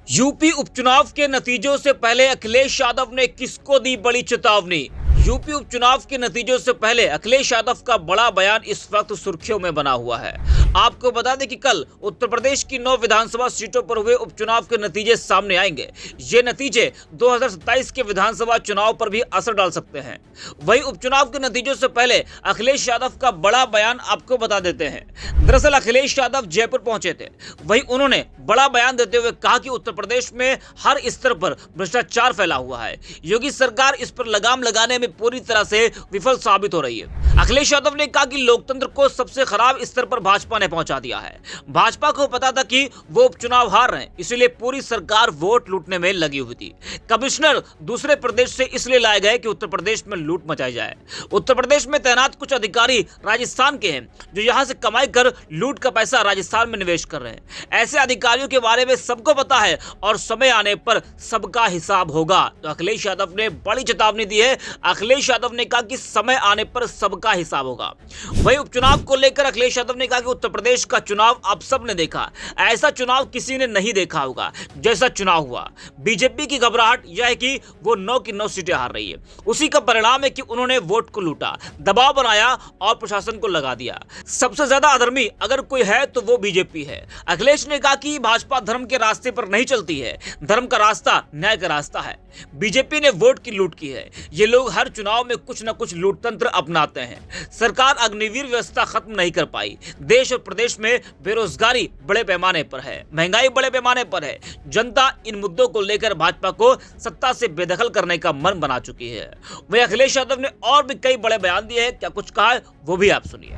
UP उपचुनाव के नतीजों से पहले अखिलेश यादव ने किसको दी बड़ी चेतावनी। यूपी उपचुनाव के नतीजों से पहले अखिलेश यादव का बड़ा बयान इस वक्त सुर्खियों में बना हुआ है। आपको बता दें कि कल उत्तर प्रदेश की 9 विधानसभा सीटों पर हुए उपचुनाव के नतीजे सामने आएंगे। ये नतीजे 2027 के विधानसभा चुनाव पर भी असर डाल सकते हैं। वहीं उपचुनाव के नतीजों से पहले अखिलेश यादव का बड़ा बयान आपको बता देते हैं। दरअसल अखिलेश यादव जयपुर पहुंचे थे। वहीं उन्होंने बड़ा बयान देते हुए कहा कि उत्तर प्रदेश में हर स्तर पर भ्रष्टाचार फैला हुआ है। योगी सरकार इस पर लगाम लगाने में पूरी तरह से विफल साबित हो रही है। अखिलेश यादव ने कहा कि लोकतंत्र को सबसे खराब स्तर पर भाजपा ने पहुंचा दिया है। भाजपा को पता था कि वो उपचुनाव हार रहे हैं, इसलिए पूरी सरकार वोट लूटने में लगी हुई थी। कमिश्नर दूसरे प्रदेश से इसलिए लाए गए कि उत्तर प्रदेश में लूट मचाई जाए। उत्तर प्रदेश में तैनात कुछ अधिकारी राजस्थान के हैं जो यहां से कमाई कर लूट का पैसा राजस्थान में निवेश कर रहे हैं। ऐसे अधिकारियों के बारे में सबको पता है और समय आने पर सबका हिसाब होगा। तो अखिलेश यादव ने बड़ी चेतावनी दी है। अखिलेश यादव ने कहा कि समय आने पर सबका हिसाब होगा। वहीं उपचुनाव को लेकर अखिलेश यादव ने कहा कि उत्तर प्रदेश का चुनाव आप सब ने देखा, ऐसा चुनाव किसी ने नहीं देखा होगा जैसा चुनाव हुआ। बीजेपी की घबराहट यह है कि वो 9 की 9 सीटें हार रही है। उसी का परिणाम है कि उन्होंने वोट को लूटा, दबाव बनाया और प्रशासन को लगा दिया। सबसे ज्यादा अधर्मी अगर कोई है तो वो बीजेपी है। अखिलेश ने कहा कि भाजपा धर्म के रास्ते पर नहीं चलती है, धर्म का रास्ता न्याय का रास्ता है। बीजेपी ने वोट की लूट की है। ये लोग हर चुनाव में कुछ न कुछ लूट तंत्र अपनाते हैं। सरकार अग्निवीर व्यवस्था खत्म नहीं कर पाई। देश और प्रदेश में बेरोजगारी बड़े पैमाने पर है, महंगाई बड़े पैमाने पर है। जनता इन मुद्दों को लेकर भाजपा को सत्ता से बेदखल करने का मन बना चुकी है। वहीं अखिलेश यादव ने और भी कई बड़े बयान दिए हैं। क्या कुछ कहा है वो भी आप सुनिए।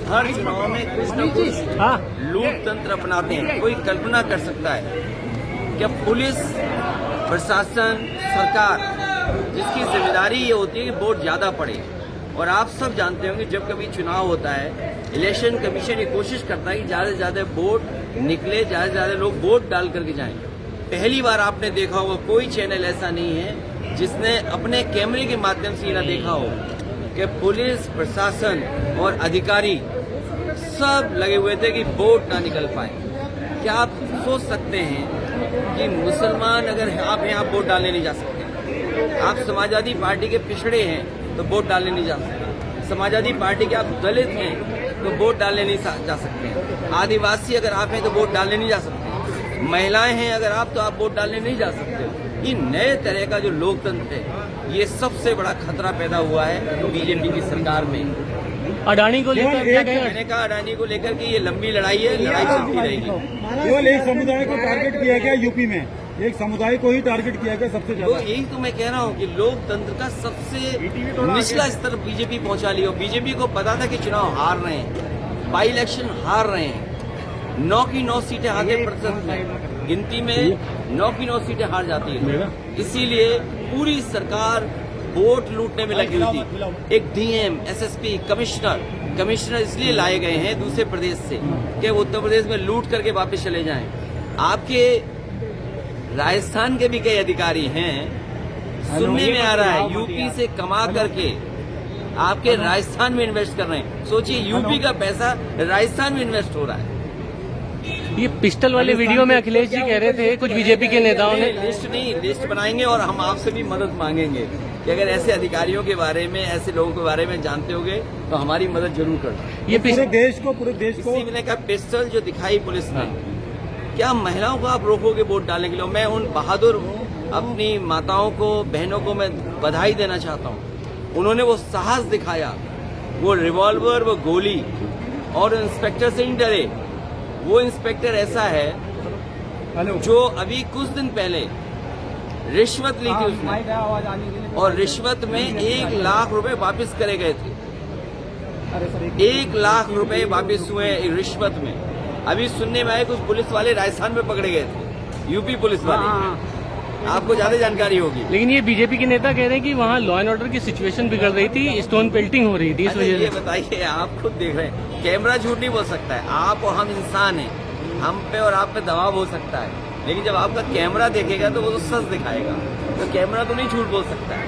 हर चुनाव में कुछ न कुछ लूट तंत्र अपनाते हैं। कोई कल्पना कर सकता है क्या पुलिस प्रशासन सरकार जिसकी जिम्मेदारी ये होती है कि वोट ज्यादा पड़े। और आप सब जानते होंगे जब कभी चुनाव होता है इलेक्शन कमीशन ये कोशिश करता है कि ज्यादा से ज्यादा वोट निकले, ज्यादा से ज्यादा लोग वोट डाल करके जाएं। पहली बार आपने देखा होगा कोई चैनल ऐसा नहीं है जिसने अपने कैमरे के माध्यम से ये ना देखा हो कि पुलिस प्रशासन और अधिकारी सब लगे हुए थे कि वोट ना निकल पाए। क्या आप सोच सकते हैं कि मुसलमान अगर आप हैं आप वोट डालने नहीं जा सकते, आप समाजवादी पार्टी के पिछड़े हैं तो वोट डालने नहीं जा सकते, समाजवादी पार्टी के आप दलित हैं तो वोट डालने नहीं जा सकते, आदिवासी अगर आप हैं तो वोट डालने नहीं जा सकते, महिलाएं हैं अगर आप तो आप वोट डालने नहीं जा सकते। ये नए तरह का जो लोकतंत्र है ये सबसे बड़ा खतरा पैदा हुआ है बीजेपी की सरकार में। अडानी को लेकर क्या कहें? मैंने कहा अडानी को लेकर कि ये लंबी लड़ाई है, लड़ाई चलती रहेगी। केवल एक समुदाय को टारगेट किया गया यूपी में, एक समुदाय को ही टारगेट किया गया सबसे ज्यादा। तो यही तो मैं कह रहा हूँ कि लोकतंत्र का सबसे निचला स्तर बीजेपी पहुंचा लिया। बीजेपी को पता था कि चुनाव हार रहे हैं, बाई इलेक्शन हार रहे हैं, 9 की 9 सीटें आधे प्रतिशत में गिनती में 9 की 9 सीटें हार जाती है। इसीलिए पूरी सरकार वोट लूटने में लगी हुई थी। एक डीएम एसएसपी कमिश्नर इसलिए लाए गए हैं दूसरे प्रदेश से कि उत्तर प्रदेश में लूट करके वापस चले जाएं। आपके राजस्थान के भी कई अधिकारी हैं, सुनने में आ रहा है यूपी से कमा करके आपके राजस्थान में इन्वेस्ट कर रहे हैं। सोचिए यूपी का पैसा राजस्थान में इन्वेस्ट हो रहा है। ये पिस्टल वाले वीडियो में अखिलेश जी कह रहे थे कुछ बीजेपी के नेताओं ने लिस्ट बनाएंगे और हम आपसे भी मदद मांगेंगे कि अगर ऐसे अधिकारियों के बारे में, ऐसे लोगों के बारे में जानते होंगे तो हमारी मदद जरूर करना। ये पूरे देश को इसी में का पिस्टल जो दिखाई पुलिस ने, क्या महिलाओं को आप रोकोगे वोट डालने के लिए? मैं उन बहादुर अपनी माताओं को, बहनों को मैं बधाई देना चाहता हूँ। उन्होंने वो साहस दिखाया, वो रिवॉल्वर, वो गोली, और इंस्पेक्टर से नहीं डरे। वो इंस्पेक्टर ऐसा है जो अभी कुछ दिन पहले रिश्वत ली थी उसने, और रिश्वत में 1 लाख रुपए वापस करे गए थे। 1 लाख रुपए वापस हुए रिश्वत में। अभी सुनने में आए कुछ पुलिस वाले राजस्थान में पकड़े गए थे, यूपी पुलिस वाले। आपको ज्यादा जानकारी होगी। लेकिन ये बीजेपी के नेता कह रहे हैं कि वहाँ लॉ एंड ऑर्डर की सिचुएशन बिगड़ रही थी, स्टोन पेल्टिंग हो रही थी इस वजह से। ये बताइए, आप खुद देख रहे हैं, कैमरा झूठ नहीं बोल सकता है। आप और हम इंसान हैं, हम पे और आप पे दबाव हो सकता है, लेकिन जब आपका कैमरा देखेगा तो वो तो सच दिखाएगा। तो कैमरा तो नहीं झूठ बोल सकता है।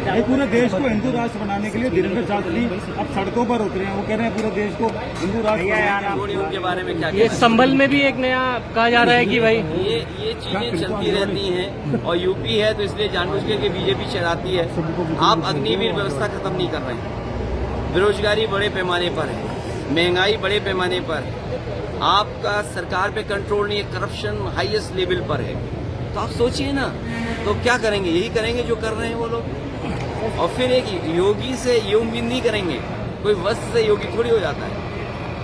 ये पूरे देश को हिंदू राष्ट्र बनाने के लिए धीरेन्द्र शास्त्री अब सड़कों पर उतरे हैं। वो कह रहे हैं पूरे देश को हिंदू राष्ट्र थोड़ी उनके बारे में क्या ये संभल में भी एक नया कहा जा रहा है कि भाई ये चीजें चलती रहती हैं और यूपी है तो इसलिए जानबूझ के बीजेपी चलाती है। आप अग्निवीर व्यवस्था खत्म नहीं कर रहे हैं, बेरोजगारी बड़े पैमाने पर है, महंगाई बड़े पैमाने पर है, आपका सरकार पे कंट्रोल नहीं है, करप्शन हाईएस्ट लेवल पर है। तो आप सोचिए ना, तो क्या करेंगे? यही करेंगे जो कर रहे हैं वो लोग। और फिर एक योगी से ये उम्मीद नहीं करेंगे, कोई वस्त्र से योगी थोड़ी हो जाता है,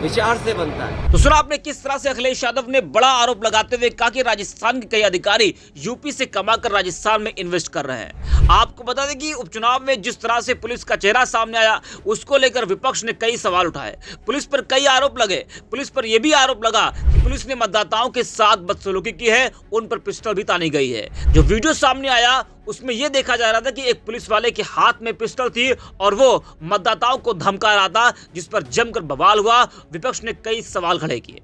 विचार से बनता है। तो सुना आपने किस तरह से अखिलेश यादव ने बड़ा आरोप लगाते हुए कहा कि राजस्थान के कई अधिकारी यूपी से कमाकर राजस्थान में इन्वेस्ट कर रहे हैं। आपको बता दें कि उपचुनाव में जिस तरह से पुलिस का चेहरा सामने आया, उसको लेकर विपक्ष ने कई सवाल उठाए, पुलिस पर कई आरोप लगे। पुलिस पर यह भी आरोप लगा कि पुलिस ने मतदाताओं के साथ बदसलूकी की है, उन पर पिस्टल भी तानी गई है। जो वीडियो सामने आया उसमें यह देखा जा रहा था कि एक पुलिस वाले के हाथ में पिस्टल थी और वो मतदाताओं को धमका रहा था, जिस पर जमकर बवाल हुआ। विपक्ष ने कई सवाल खड़े किए।